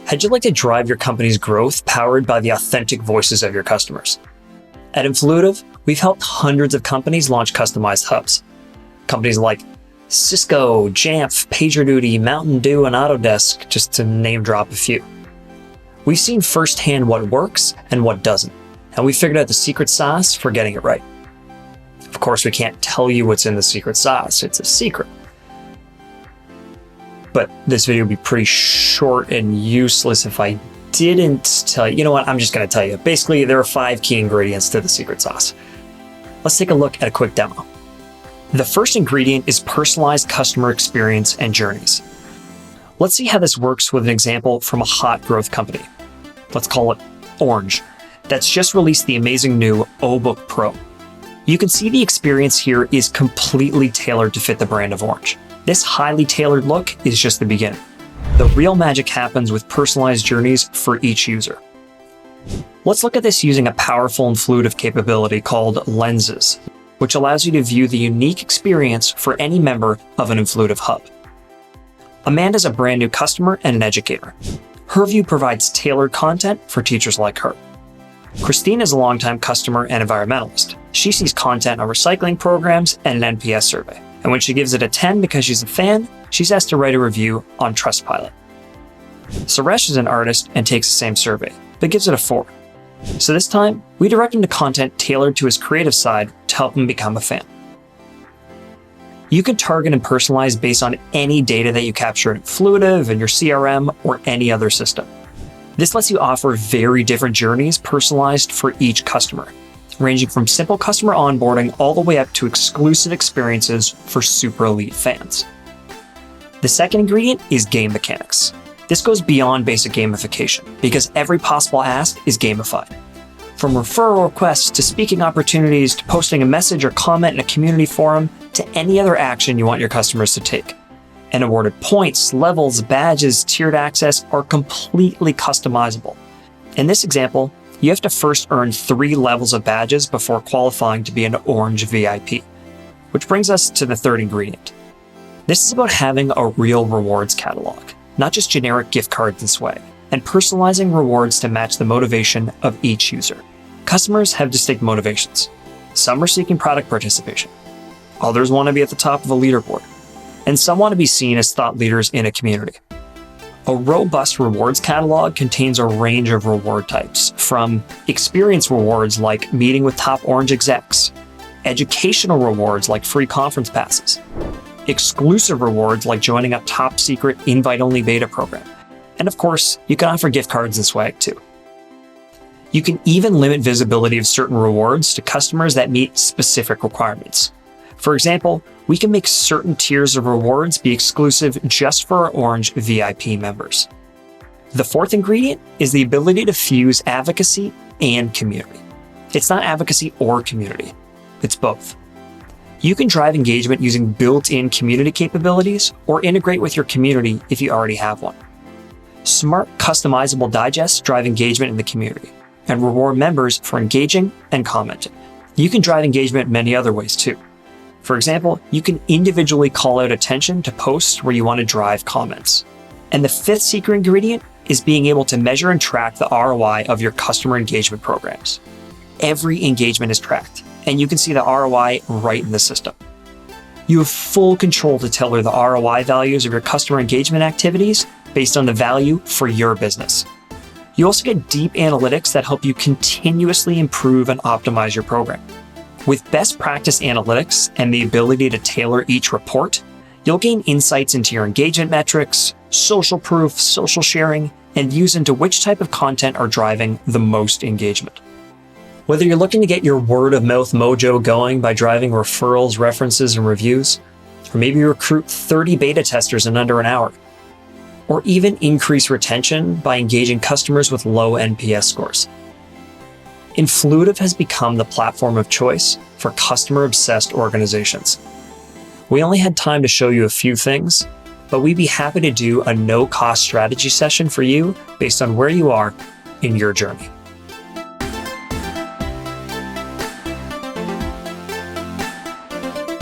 How'd you like to drive your company's growth powered by the authentic voices of your customers? At Influitive, we've helped hundreds of companies launch customized hubs. Companies like Cisco, Jamf, PagerDuty, Mountain Dew, and Autodesk, just to name drop a few. We've seen firsthand what works and what doesn't, and we figured out the secret sauce for getting it right. Of course, we can't tell you what's in the secret sauce. It's a secret. But this video would be pretty short and useless if I didn't tell you. You know what? I'm just going to tell you. Basically, there are 5 key ingredients to the secret sauce. Let's take a look at a quick demo. The first ingredient is personalized customer experience and journeys. Let's see how this works with an example from a hot growth company. Let's call it Orange. That's just released the amazing new O-Book Pro. You can see the experience here is completely tailored to fit the brand of Orange. This highly tailored look is just the beginning. The real magic happens with personalized journeys for each user. Let's look at this using a powerful Influitive capability called Lenses, which allows you to view the unique experience for any member of an Influitive hub. Amanda's a brand new customer and an educator. Her view provides tailored content for teachers like her. Christine is a longtime customer and environmentalist. She sees content on recycling programs and an NPS survey. And when she gives it a 10 because she's a fan, she's asked to write a review on Trustpilot. Suresh is an artist and takes the same survey, but gives it a 4. So this time, we direct him to content tailored to his creative side to help him become a fan. You can target and personalize based on any data that you capture in Influitive, in your CRM, or any other system. This lets you offer very different journeys personalized for each customer, ranging from simple customer onboarding all the way up to exclusive experiences for super elite fans. The second ingredient is game mechanics. This goes beyond basic gamification because every possible ask is gamified. From referral requests to speaking opportunities to posting a message or comment in a community forum to any other action you want your customers to take. And awarded points, levels, badges, tiered access are completely customizable. In this example, you have to first earn 3 levels of badges before qualifying to be an Orange VIP, which brings us to the third ingredient. This is about having a real rewards catalog, not just generic gift cards and swag, and personalizing rewards to match the motivation of each user. Customers have distinct motivations. Some are seeking product participation. Others want to be at the top of a leaderboard. And some want to be seen as thought leaders in a community. A robust rewards catalog contains a range of reward types, from experience rewards like meeting with top Orange execs, educational rewards like free conference passes, exclusive rewards like joining a top secret invite-only beta program, and of course, you can offer gift cards and swag too. You can even limit visibility of certain rewards to customers that meet specific requirements. For example, we can make certain tiers of rewards be exclusive just for our Orange VIP members. The fourth ingredient is the ability to fuse advocacy and community. It's not advocacy or community, it's both. You can drive engagement using built-in community capabilities or integrate with your community if you already have one. Smart, customizable digests drive engagement in the community and reward members for engaging and commenting. You can drive engagement in many other ways too. For example, you can individually call out attention to posts where you want to drive comments. And the fifth secret ingredient is being able to measure and track the ROI of your customer engagement programs. Every engagement is tracked, and you can see the ROI right in the system. You have full control to tailor the ROI values of your customer engagement activities based on the value for your business. You also get deep analytics that help you continuously improve and optimize your program. With best practice analytics and the ability to tailor each report, you'll gain insights into your engagement metrics, social proof, social sharing, and views into which type of content are driving the most engagement. Whether you're looking to get your word-of-mouth mojo going by driving referrals, references, and reviews, or maybe recruit 30 beta testers in under an hour, or even increase retention by engaging customers with low NPS scores, Influitive has become the platform of choice for customer-obsessed organizations. We only had time to show you a few things, but we'd be happy to do a no-cost strategy session for you based on where you are in your journey.